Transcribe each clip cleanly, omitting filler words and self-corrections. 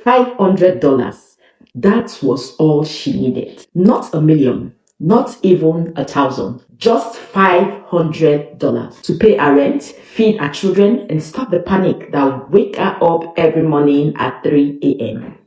$500. That was all she needed. Not a million, not even 1,000, just $500 to pay her rent, feed her children, and stop the panic that would wake her up every morning at 3 a.m.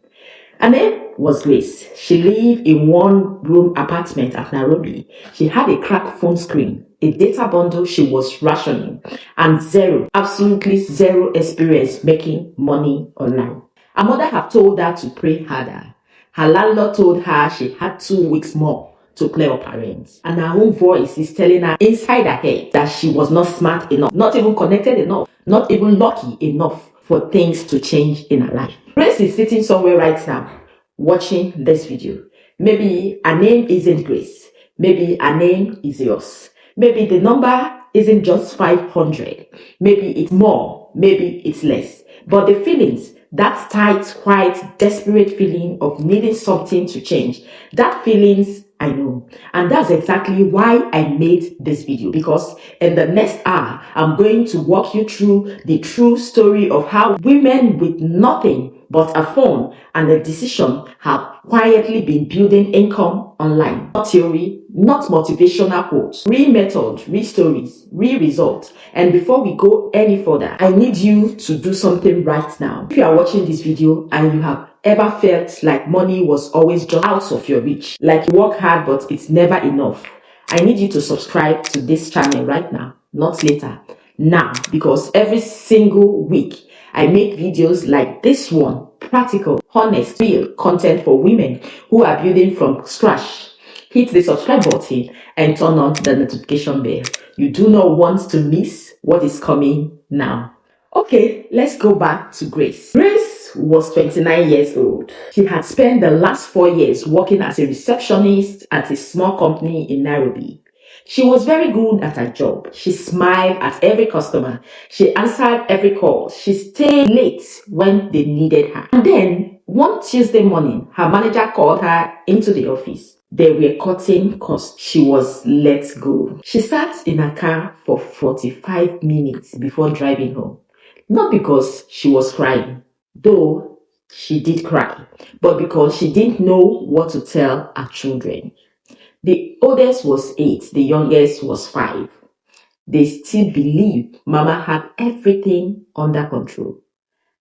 Her name was Grace. She lived in one-room apartment at Nairobi. She had a cracked phone screen, a data bundle she was rationing, and absolutely zero experience making money online. Her mother had told her to pray harder. Her landlord told her she had 2 weeks more to clear up her rent. And her own voice is telling her inside her head that she was not smart enough, not even connected enough, not even lucky enough for things to change in her life. Grace is sitting somewhere right now, watching this video. Maybe her name isn't Grace. Maybe her name is yours. Maybe the number isn't just 500. Maybe it's more. Maybe it's less. But the feelings, that tight, quiet, desperate feeling of needing something to change, that feelings I know. And that's exactly why I made this video, because in the next hour, I'm going to walk you through the true story of how women with nothing but a phone and a decision have quietly been building income online. Not theory, not motivational quotes, real method, real stories, real results. And before we go any further, I need you to do something right now. If you are watching this video and you have ever felt like money was always just out of your reach, like you work hard but it's never enough, I need you to subscribe to this channel right now, not later, now, because every single week I make videos like this one, practical, honest, real content for women who are building from scratch. Hit the subscribe button and turn on the notification bell. You do not want to miss what is coming now. Okay, let's go back to Grace. Grace was 29 years old. She had spent the last 4 years working as a receptionist at a small company in Nairobi. She was very good at her job. She smiled at every customer. She answered every call. She stayed late when they needed her. And then, one Tuesday morning, her manager called her into the office. They were cutting costs. She was let go. She sat in her car for 45 minutes before driving home. Not because she was crying, though she did cry, but because she didn't know what to tell her children. The oldest was 8, the youngest was 5. They still believed Mama had everything under control.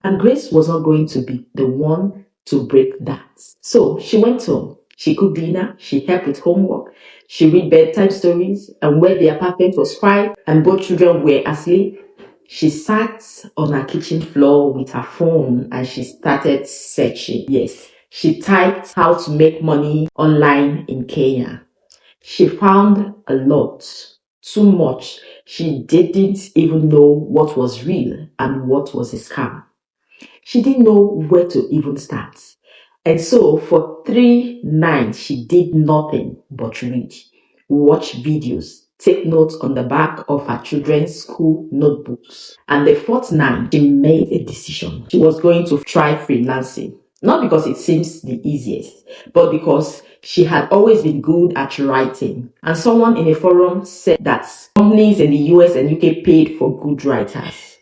And Grace was not going to be the one to break that. So she went home. She cooked dinner, she helped with homework, she read bedtime stories, and when the apartment was quiet and both children were asleep, she sat on her kitchen floor with her phone and she started searching. Yes, she typed how to make money online in Kenya. She found a lot, too much. She didn't even know what was real and what was a scam. She didn't know where to even start. And so for 3 nights, she did nothing but read, watch videos, take notes on the back of her children's school notebooks. And the 4th night, she made a decision. She was going to try freelancing. Not because it seems the easiest, but because she had always been good at writing. And someone in a forum said that companies in the US and UK paid for good writers.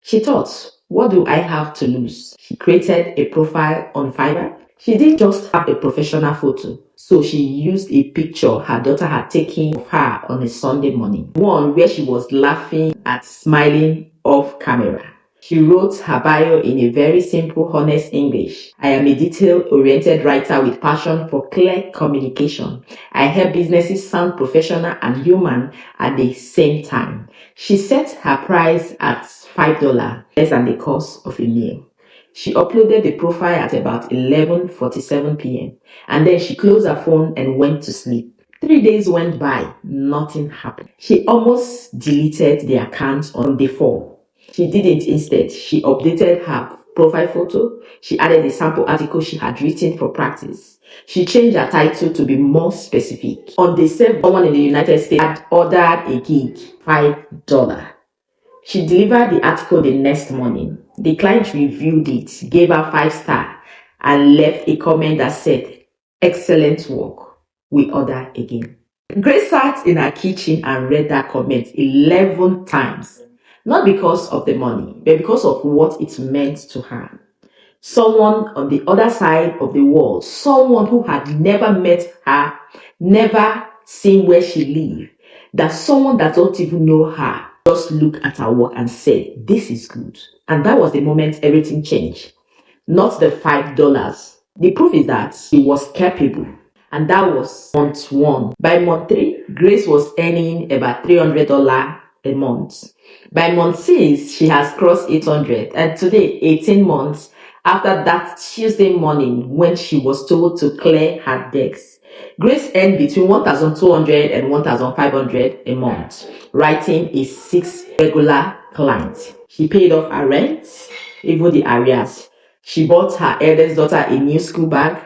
She thought, what do I have to lose? She created a profile on Fiverr. She didn't just have a professional photo, so she used a picture her daughter had taken of her on a Sunday morning, one where she was laughing and smiling off camera. She wrote her bio in a very simple, honest English. I am a detail-oriented writer with passion for clear communication. I help businesses sound professional and human at the same time. She set her price at $5, less than the cost of a meal. She uploaded the profile at about 11:47 p.m. and then she closed her phone and went to sleep. 3 days went by, nothing happened. She almost deleted the account on day 4. She didn't. Instead, she updated her profile photo. She added a sample article she had written for practice. She changed her title to be more specific. On the same, someone in the United States had ordered a gig, $5. She delivered the article the next morning. The client reviewed it, gave her 5 stars, and left a comment that said, "Excellent work. We order again." Grace sat in her kitchen and read that comment 11 times. Not because of the money, but because of what it meant to her. someone on the other side of the world, someone who had never met her, never seen where she lived, that someone that don't even know her just look at her work and say, this is good. And that was the moment everything changed. Not the $5. The proof is that she was capable. And that was month one. By month three, Grace was earning about $300 a month. By month six, she has crossed 800. And today, 18 months after that Tuesday morning when she was told to clear her decks, Grace earned between 1,200 and 1,500 a month, writing a 6 regular clients. She paid off her rent, even the arrears. She bought her eldest daughter a new school bag,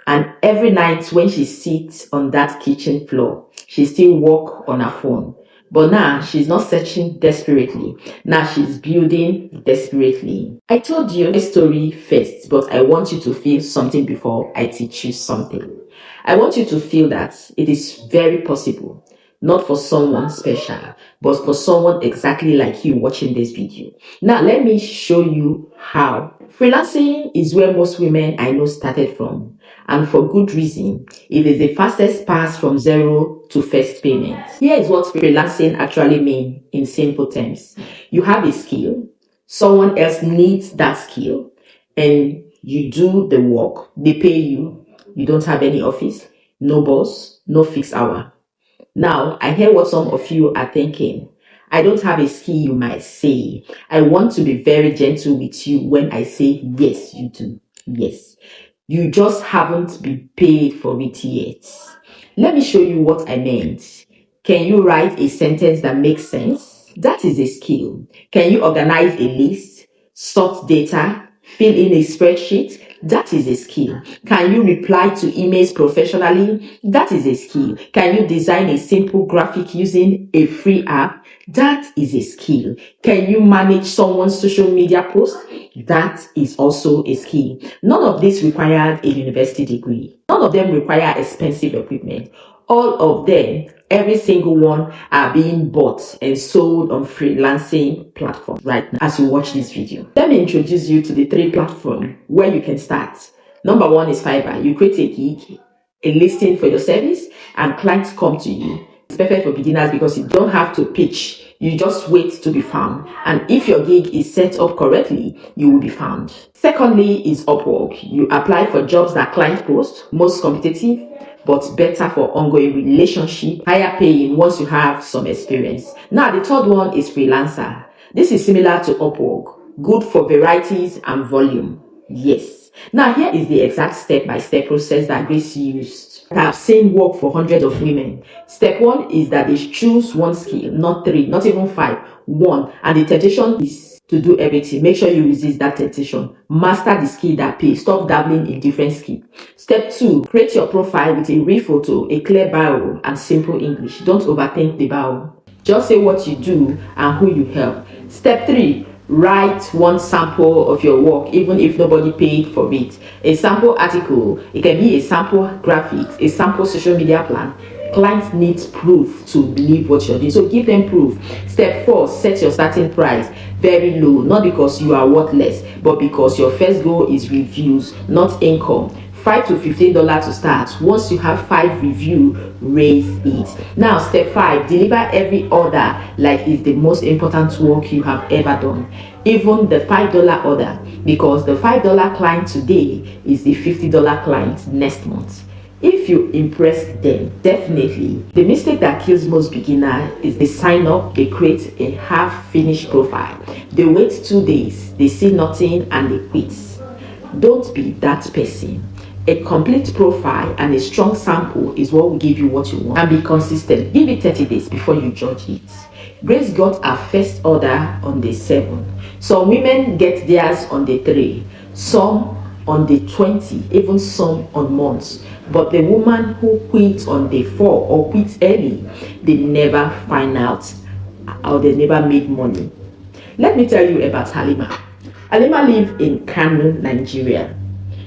and every night when she sits on that kitchen floor, she still work on her phone. But now she's not searching desperately. Now she's building desperately. I told you a story first, but I want you to feel something before I teach you something. I want you to feel that it is very possible, not for someone special, but for someone exactly like you watching this video. Now, let me show you how. Freelancing is where most women I know started from. And for good reason. It is the fastest path from zero to first payment. Here is what freelancing actually means in simple terms. You have a skill, someone else needs that skill, and you do the work. They pay you. You don't have any office, no boss, no fixed hour. Now, I hear what some of you are thinking. I don't have a skill, you might say. I want to be very gentle with you when I say yes, you do. Yes. You just haven't been paid for it yet. Let me show you what I meant. Can you write a sentence that makes sense? That is a skill. Can you organize a list, sort data, fill in a spreadsheet? That is a skill. Can you reply to emails professionally? That is a skill. Can you design a simple graphic using a free app? That is a skill. Can you manage someone's social media post? That is also a skill. None of this required a university degree. None of them require expensive equipment. All of them, every single one, are being bought and sold on freelancing platforms right now as you watch this video. Let me introduce you to the 3 platforms where you can start. Number 1 is Fiverr. You create a gig, a listing for your service, and clients come to you. It's perfect for beginners because you don't have to pitch. You just wait to be found. And if your gig is set up correctly, you will be found. Secondly is Upwork. You apply for jobs that client post, most competitive, but better for ongoing relationship, higher paying once you have some experience. Now, the third one is Freelancer. This is similar to Upwork, good for varieties and volume. Yes. Now, here is the exact step-by-step process that Grace used. I have seen work for hundreds of women. Step 1 is that they choose one skill, not 3, not even 5, 1. And the temptation is to do everything. Make sure you resist that temptation. Master the skill that pays. Stop dabbling in different skills. Step 2, create your profile with a real photo, a clear bio, and simple English. Don't overthink the bio. Just say what you do and who you help. Step 3, write one sample of your work, even if nobody paid for it. A sample article, it can be a sample graphics, a sample social media plan. Clients need proof to believe what you're doing, so give them proof. Step 4, set your starting price very low, not because you are worthless, but because your first goal is reviews, not income. $5 to $15 to start. Once you have 5 reviews, raise it. Now, step 5, deliver every order like it's the most important work you have ever done. Even the $5 order, because the $5 client today is the $50 client next month. If you impress them, definitely. The mistake that kills most beginners is they sign up, they create a half-finished profile. They wait 2 days, they see nothing, and they quit. Don't be that person. A complete profile and a strong sample is what will give you what you want. And be consistent. Give it 30 days before you judge it. Grace got her first order on day 7. Some women get theirs on day 3. Some on day 20, even some on months. But the woman who quits on day 4 or quits early, they never find out or they never made money. Let me tell you about Halima. Halima lives in Kano, Nigeria.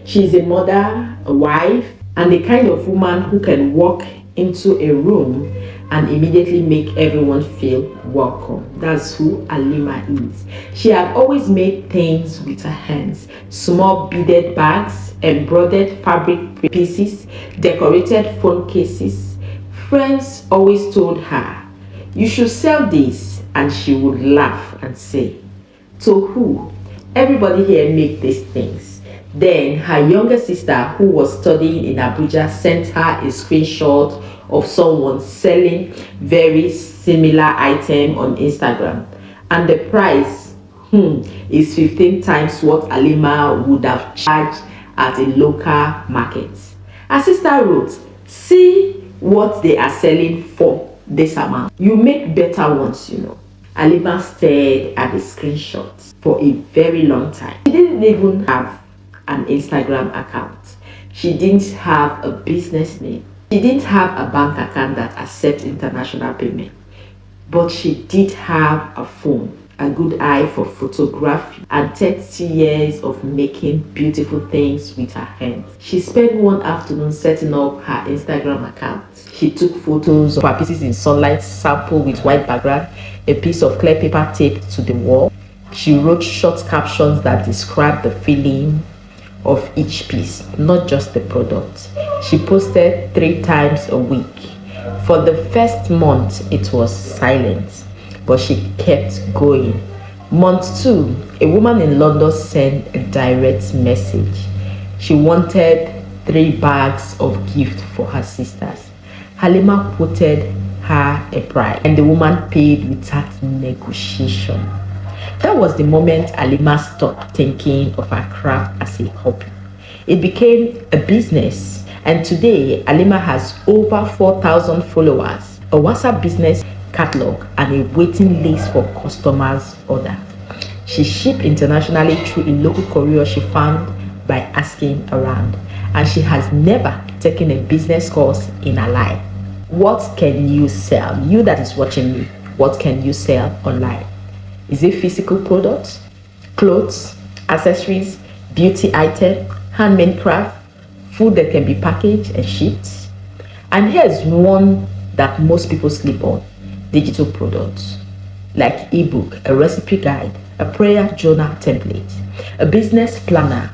She's a mother, a wife, and the kind of woman who can walk into a room and immediately make everyone feel welcome. That's who Halima is. She had always made things with her hands: small beaded bags, embroidered fabric pieces, decorated phone cases. Friends always told her, "You should sell this," and she would laugh and say, "To who? Everybody here make these things." Then her younger sister, who was studying in Abuja, sent her a screenshot of someone selling very similar item on Instagram, and the price is 15 times what Halima would have charged at a local market. Her sister wrote, "See what they are selling for this amount. You make better ones, you know." Halima stared at the screenshot for a very long time. She didn't even have an Instagram account. She didn't have a business name. She didn't have a bank account that accepts international payment. But she did have a phone, a good eye for photography, and 30 years of making beautiful things with her hands. She spent one afternoon setting up her Instagram account. She took photos of her pieces in sunlight, sample with white background, a piece of clear paper taped to the wall. She wrote short captions that described the feeling of each piece, not just the product. She posted 3 times a week. For the first month, it was silent, but she kept going. Month 2, a woman in London sent a direct message. She wanted 3 bags of gift for her sisters. Halima quoted her a price, and the woman paid without negotiation. That was the moment Halima stopped thinking of her craft as a hobby. It became a business, and today Halima has over 4,000 followers, a WhatsApp business catalog, and a waiting list for customers' order. She ships internationally through a local courier she found by asking around, and she has never taken a business course in her life. What can you sell? You that is watching me, what can you sell online? Is it physical products, clothes, accessories, beauty items, handmade craft, food that can be packaged and shipped? And here's one that most people sleep on: digital products like ebook, a recipe guide, a prayer journal template, a business planner,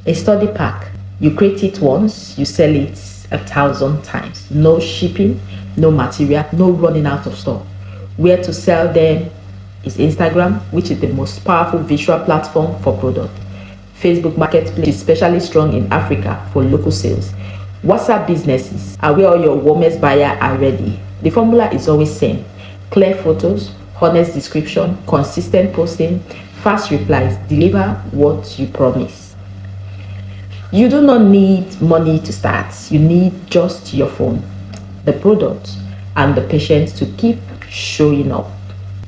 a study pack. You create it once, you sell it 1,000 times. No shipping, no material, no running out of stock. Where to sell them is Instagram, which is the most powerful visual platform for product. Facebook Marketplace is especially strong in Africa for local sales. WhatsApp businesses are where all your warmest buyers are ready. The formula is always same: clear photos, honest description, consistent posting, fast replies. Deliver what you promise. You do not need money to start. You need just your phone, the product, and the patience to keep showing up.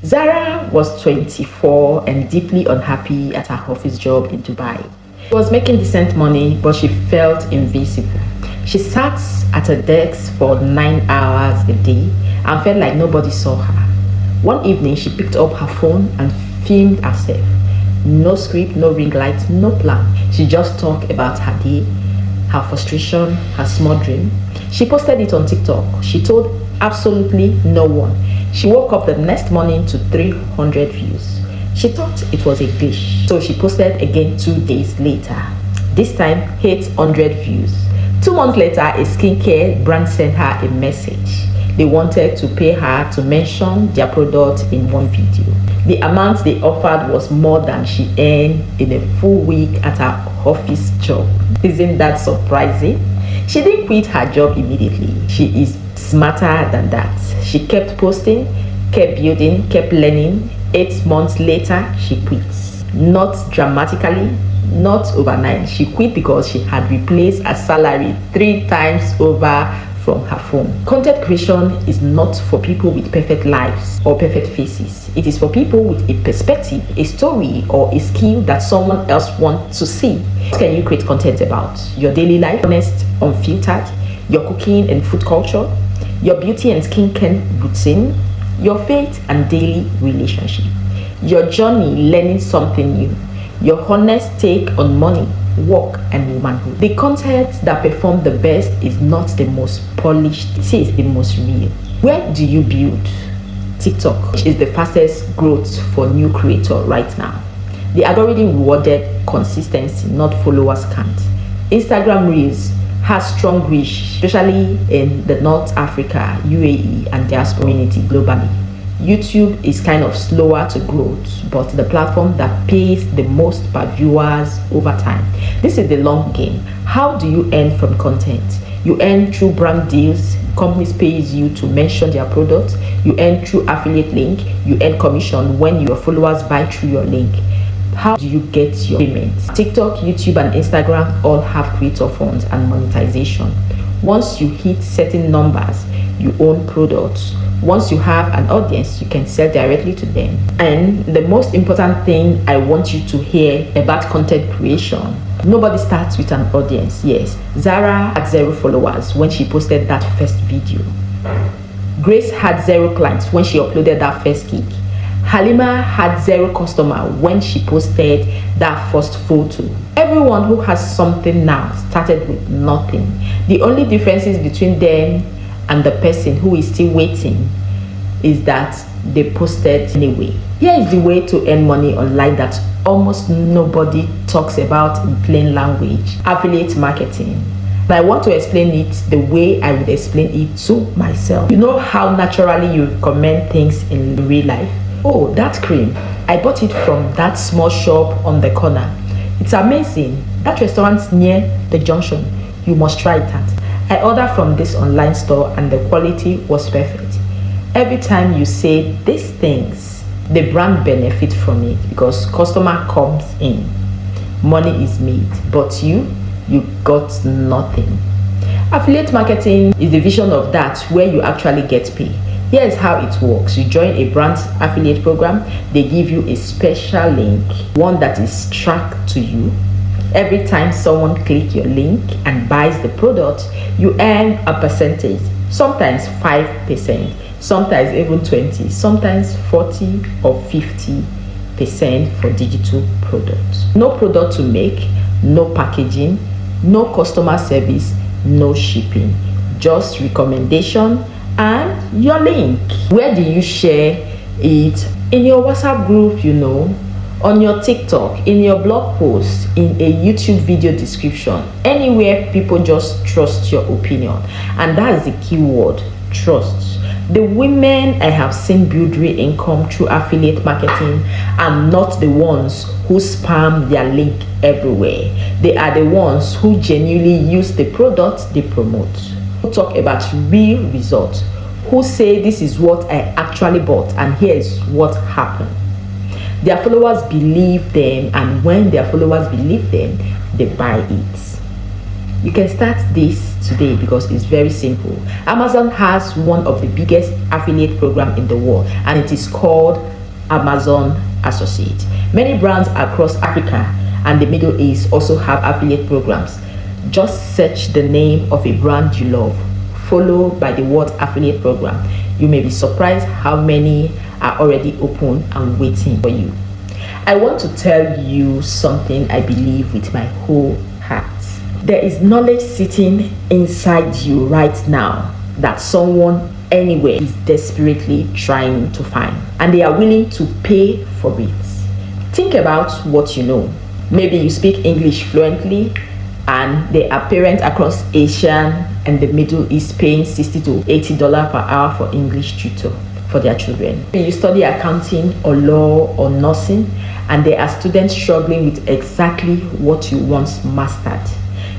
Zara was 24 and deeply unhappy at her office job in Dubai. She was making decent money, but she felt invisible. She sat at her desk for 9 hours a day and felt like nobody saw her. One evening, she picked up her phone and filmed herself. No script, no ring light, no plan. She just talked about her day, her frustration, her small dream. She posted it on TikTok. She told absolutely no one. She woke up the next morning to 300 views. She thought it was a glitch, so she posted again 2 days later. This time, 800 views. 2 months later, a skincare brand sent her a message. They wanted to pay her to mention their product in one video. The amount they offered was more than she earned in a full week at her office job. Isn't that surprising? She didn't quit her job immediately. She is smarter than that. She kept posting, kept building, kept learning. 8 months later, she quit. Not dramatically, not overnight. She quit because she had replaced her salary 3 times over from her phone. Content creation is not for people with perfect lives or perfect faces. It is for people with a perspective, a story, or a skill that someone else wants to see. What can you create content about? Your daily life, honest, unfiltered, your cooking and food culture, your beauty and skincare routine, your faith and daily relationship, your journey learning something new, your honest take on money, work, and womanhood. The content that performs the best is not the most polished, it is the most real. Where do you build? TikTok is the fastest growth for new creator right now. The algorithm rewarded consistency, not followers count. Instagram Reels has strong reach, especially in the North Africa, UAE, and diaspora community globally. YouTube is kind of slower to growth, but the platform that pays the most per viewers over time. This is the long game. How do you earn from content? You earn through brand deals. Companies pays you to mention their products. You earn through affiliate link. You earn commission when your followers buy through your link. How do you get your payments? TikTok, YouTube, and Instagram all have creator funds and monetization. Once you hit certain numbers, you own products. Once you have an audience, you can sell directly to them. And the most important thing I want you to hear about content creation: nobody starts with an audience. Yes, Zara had 0 followers when she posted that first video. Grace had 0 clients when she uploaded that first gig. Halima had 0 customer when she posted that first photo. Everyone who has something now started with nothing. The only differences between them and the person who is still waiting is that they posted anyway. Here is the way to earn money online that almost nobody talks about in plain language: affiliate marketing. And I want to explain it the way I would explain it to myself. You know how naturally you recommend things in real life? Oh, that cream, I bought it from that small shop on the corner. It's amazing. That restaurant's near the junction. You must try it out. I ordered from this online store and the quality was perfect. Every time you say these things, the brand benefits from it because customer comes in, money is made, but you got nothing. Affiliate marketing is the vision of that, where you actually get paid. Here's how it works. You join a brand's affiliate program. They give you a special link, one that is tracked to you. Every time someone clicks your link and buys the product, you earn a percentage, sometimes 5%, sometimes even 20%, sometimes 40 or 50% for digital products. No product to make, no packaging, no customer service, no shipping, just recommendation and your link. Where do you share it? In your WhatsApp group, on your TikTok, in your blog post, in a YouTube video description, anywhere people just trust your opinion. And that is the key word: trust. The women I have seen build real income through affiliate marketing are not the ones who spam their link everywhere. They are the ones who genuinely use the product they promote, who talk about real results, who say this is what I actually bought and here's what happened. Their followers believe them, and when their followers believe them, they buy it. You can start this today because it's very simple. Amazon has one of the biggest affiliate programs in the world, and it is called Amazon Associate. Many brands across Africa and the Middle East also have affiliate programs. Just search the name of a brand you love, followed by the word affiliate program. You may be surprised how many are already open and waiting for you. I want to tell you something I believe with my whole heart. There is knowledge sitting inside you right now that someone anywhere is desperately trying to find, and they are willing to pay for it. Think about what you know. Maybe you speak English fluently, and there are parents across Asia and the Middle East paying $60 to $80 per hour for English tutor for their children. You study accounting or law or nursing, and there are students struggling with exactly what you once mastered.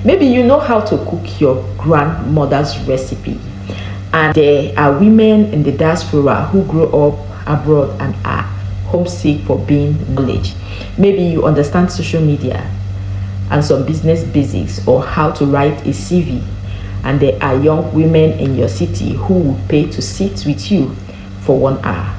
Maybe you know how to cook your grandmother's recipe, and there are women in the diaspora who grew up abroad and are homesick for being knowledge. Maybe you understand social media and some business basics or how to write a CV, and there are young women in your city who will pay to sit with you for 1 hour.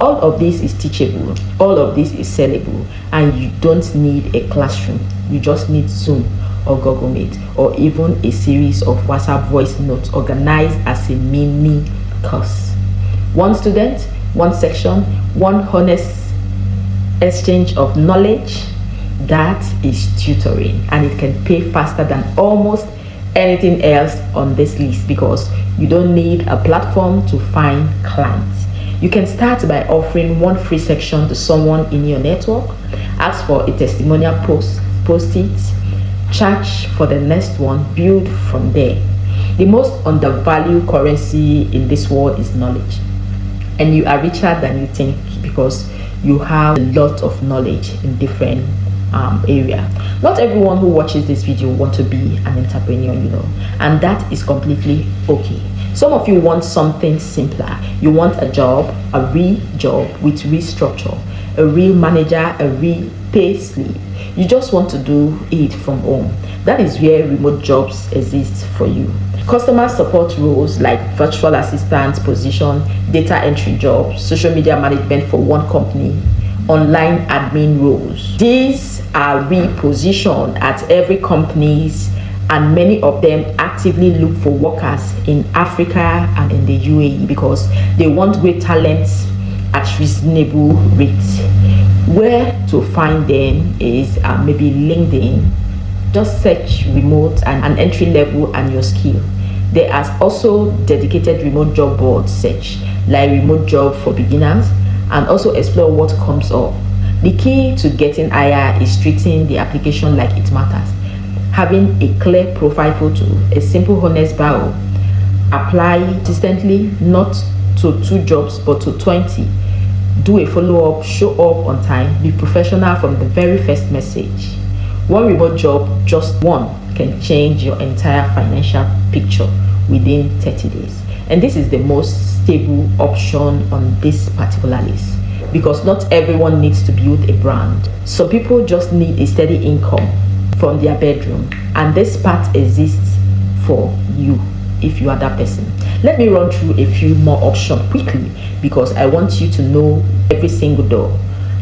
All of this is teachable, all of this is sellable, and you don't need a classroom. You just need Zoom or Google Meet, or even a series of WhatsApp voice notes organized as a mini course. One student, one section, one honest exchange of knowledge. That is tutoring, and it can pay faster than almost anything else on this list because you don't need a platform to find clients. You can start by offering one free section to someone in your network, ask for a testimonial post it, charge for the next one, build from there. The most undervalued currency in this world is knowledge, and you are richer than you think because you have a lot of knowledge in different area. Not everyone who watches this video want to be an entrepreneur, and that is completely okay. Some of you want something simpler. You want a job, a real job with real structure, a real manager, a real pay slip. You just want to do it from home. That is where remote jobs exist for you. Customer support roles like virtual assistant position, data entry jobs, social media management for one company, online admin roles. These are repositioned at every companies, and many of them actively look for workers in Africa and in the UAE because they want great talents at reasonable rates. Where to find them is maybe LinkedIn. Just search remote and an entry level and your skill. There are also dedicated remote job boards, search like remote job for beginners, and also explore what comes up. The key to getting higher is treating the application like it matters. Having a clear profile photo, a simple honest bio. Apply consistently, not to 2 jobs but to 20. Do a follow-up, show up on time, be professional from the very first message. One remote job, just one, can change your entire financial picture within 30 days. And this is the most stable option on this particular list because not everyone needs to build a brand. Some people just need a steady income from their bedroom, and this part exists for you if you are that person. Let me run through a few more options quickly because I want you to know every single door.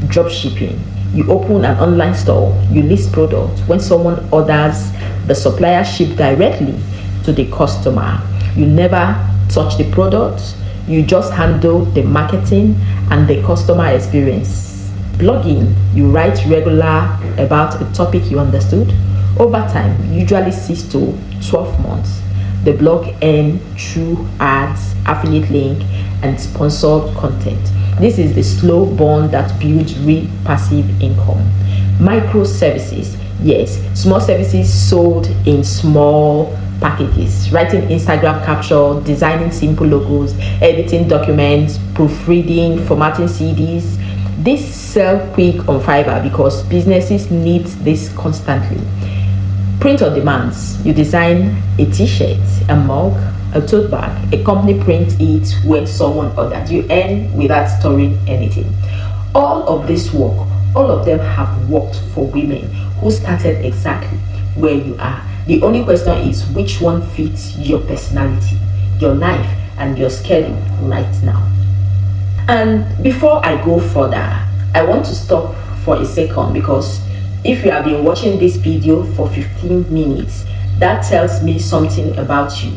Drop shipping. You open an online store, you list products. When someone orders, the supplier ship directly to the customer. You never touch the product, you just handle the marketing and the customer experience. Blogging, you write regular about a topic you understood. Over time, usually 6 to 12 months, the blog ends through ads, affiliate link, and sponsored content. This is the slow burn that builds real passive income. Microservices, yes, small services sold in small packages. Writing Instagram capture, designing simple logos, editing documents, proofreading, formatting CDs. This sell quick on Fiverr because businesses need this constantly. Print on demands. You design a t-shirt, a mug, a tote bag, a company prints it when someone ordered. You earn without storing anything. All of this work, all of them have worked for women who started exactly where you are. The only question is which one fits your personality, your life, and your schedule right now. And before I go further, I want to stop for a second because if you have been watching this video for 15 minutes, that tells me something about you.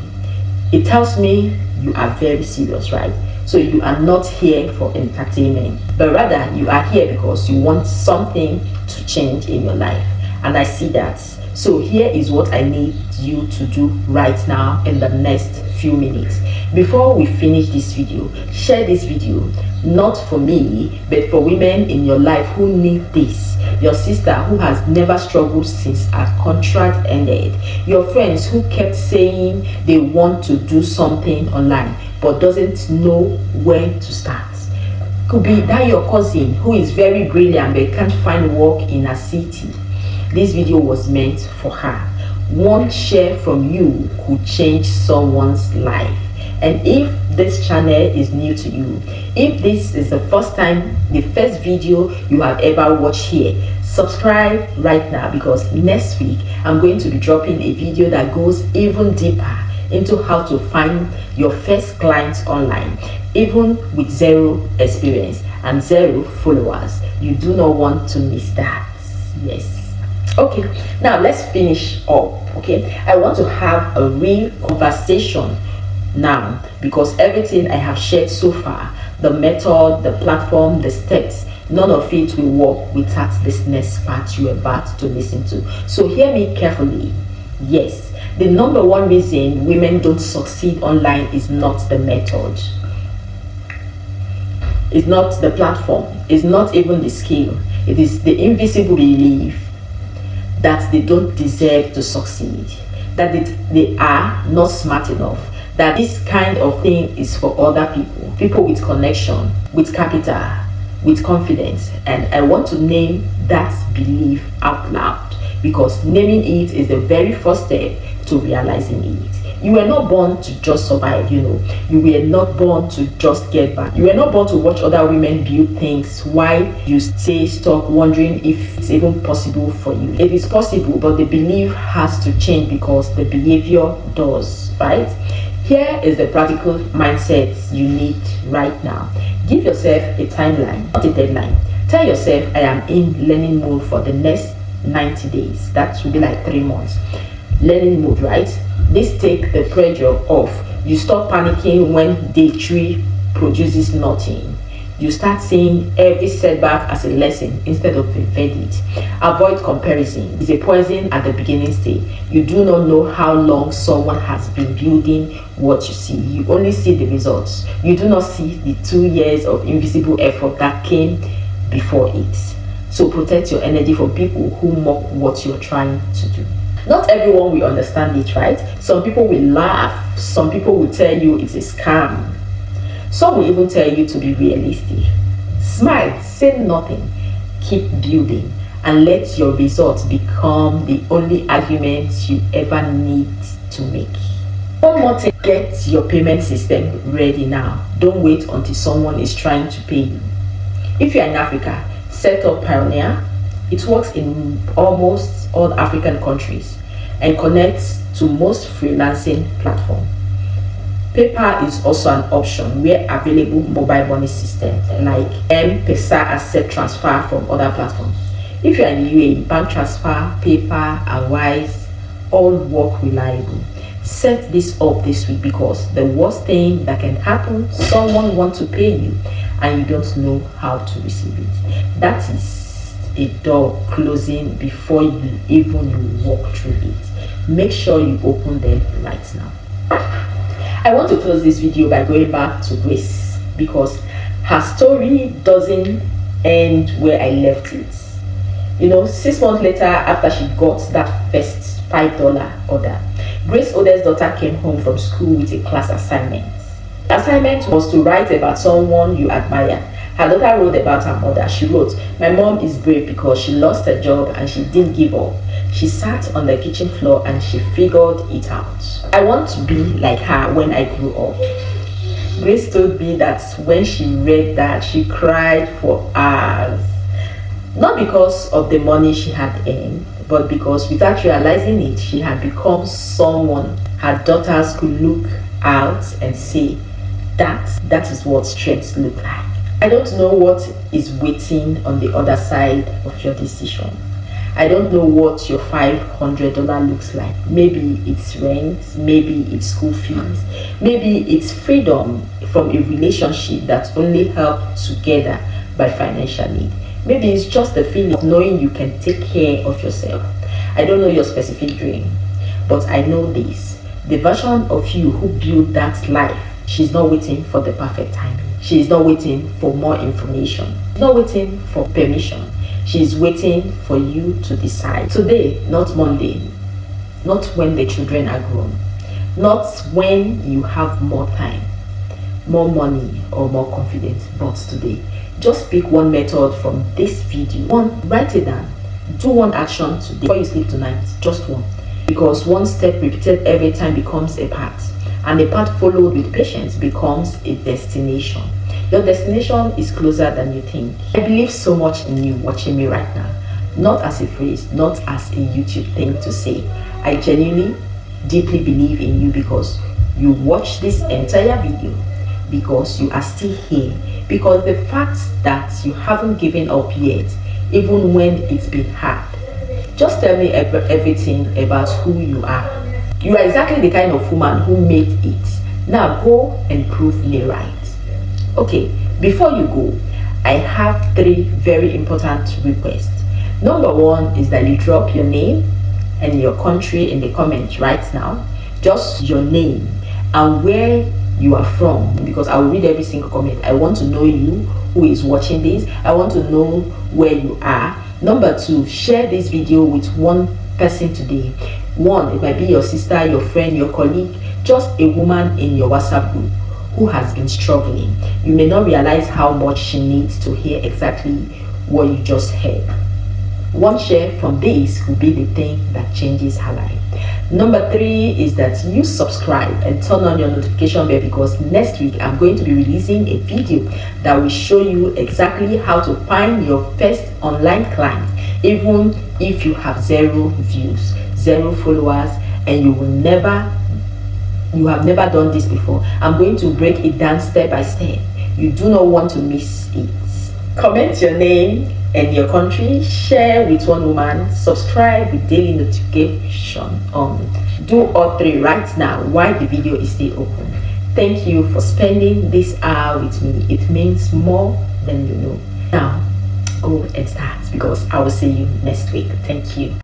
It tells me you are very serious, right? So you are not here for entertainment, but rather you are here because you want something to change in your life. And I see that. So here is what I need you to do right now in the next few minutes. Before we finish this video, share this video, not for me, but for women in your life who need this. Your sister who has never struggled since her contract ended. Your friends who kept saying they want to do something online but doesn't know where to start. Could be that your cousin who is very brilliant but can't find work in a city. This video was meant for her. One share from you could change someone's life. And if this channel is new to you, if this is the first video you have ever watched here, subscribe right now because next week I'm going to be dropping a video that goes even deeper into how to find your first clients online, even with 0 experience and 0 followers. You do not want to miss that. Yes. Okay, now let's finish up. Okay, I want to have a real conversation now because everything I have shared so far, the method, the platform, the steps, none of it will work without this next part you're about to listen to. So hear me carefully. Yes, The number one reason women don't succeed online is not the method, it's not the platform, it's not even the skill. It is the invisible belief that they don't deserve to succeed, that they are not smart enough, that this kind of thing is for other people with connection, with capital, with confidence. And I want to name that belief out loud, because naming it is the very first step to realizing it. You were not born to just survive, you were not born to just get by. You were not born to watch other women build things while you stay stuck wondering if it's even possible for you. It is possible, but the belief has to change because the behavior does, right? Here is the practical mindset you need right now. Give yourself a timeline, not a deadline. Tell yourself, I am in learning mode for the next 90 days. That will be like 3 months. Learning mode, right? This take the pressure off. You stop panicking when day 3 produces nothing. You start seeing every setback as a lesson instead of a verdict. Avoid comparison. It's a poison at the beginning stage. You do not know how long someone has been building what you see. You only see the results. You do not see the 2 years of invisible effort that came before it. So protect your energy from people who mock what you're trying to do. Not everyone will understand it, right? Some people will laugh. Some people will tell you it's a scam. Some will even tell you to be realistic. Smile, say nothing, keep building, and let your results become the only arguments you ever need to make. One more thing, get your payment system ready now. Don't wait until someone is trying to pay you. If you're in Africa, set up Pioneer. It works in almost all African countries and connects to most freelancing platforms. PayPal is also an option where available mobile money systems like M-Pesa accept transfer from other platforms. If you are in the UAE, bank transfer, PayPal, and Wise all work reliable. Set this up this week, because the worst thing that can happen, someone wants to pay you and you don't know how to receive it. That is a door closing before you even walk through it. Make sure you open them right now. I want to close this video by going back to Grace, because her story doesn't end where I left it. 6 months later, after she got that first $5 order, Grace's oldest daughter came home from school with a class assignment. The assignment was to write about someone you admire. Her daughter wrote about her mother. She wrote, "My mom is brave because she lost her job and she didn't give up. She sat on the kitchen floor and she figured it out. I want to be like her when I grew up." Grace told me that when she read that, she cried for hours. Not because of the money she had earned, but because without realizing it, she had become someone her daughters could look out and say, that is what strength looks like. I don't know what is waiting on the other side of your decision. I don't know what your $500 looks like. Maybe it's rent, maybe it's school fees, maybe it's freedom from a relationship that's only held together by financial need. Maybe it's just the feeling of knowing you can take care of yourself. I don't know your specific dream, but I know this. The version of you who built that life, she's not waiting for the perfect timing. She is not waiting for more information. She's not waiting for permission. She is waiting for you to decide. Today, not Monday. Not when the children are grown. Not when you have more time, more money, or more confidence, but today. Just pick one method from this video. Write it down. Do one action today before you sleep tonight. Just one. Because one step repeated every time becomes a path. And a path followed with patience becomes a destination. Your destination is closer than you think. I believe so much in you watching me right now. Not as a phrase, not as a YouTube thing to say. I genuinely, deeply believe in you because you watched this entire video, because you are still here, because the fact that you haven't given up yet, even when it's been hard. Just tell me everything about who you are. You are exactly the kind of woman who made it. Now go and prove me right. Okay, before you go, I have 3 very important requests. Number 1 is that you drop your name, and your country in the comments right now. Just your name and where you are from, because I will read every single comment. I want to know you, who is watching this. I want to know where you are. Number 2, share this video with one person today. One, it might be your sister, your friend, your colleague, just a woman in your WhatsApp group who has been struggling. You may not realize how much she needs to hear exactly what you just heard. One share from this will be the thing that changes her life. Number 3 is that you subscribe and turn on your notification bell, because next week I'm going to be releasing a video that will show you exactly how to find your first online client, even if you have 0 views, 0 followers, and you have never done this before. I'm going to break it down step by step. You do not want to miss it. Comment your name and your country, share with one woman, subscribe with daily notification on. Do all 3 right now while the video is still open. Thank you for spending this hour with me. It means more than you know. Now go and start, because I will see you next week. Thank you.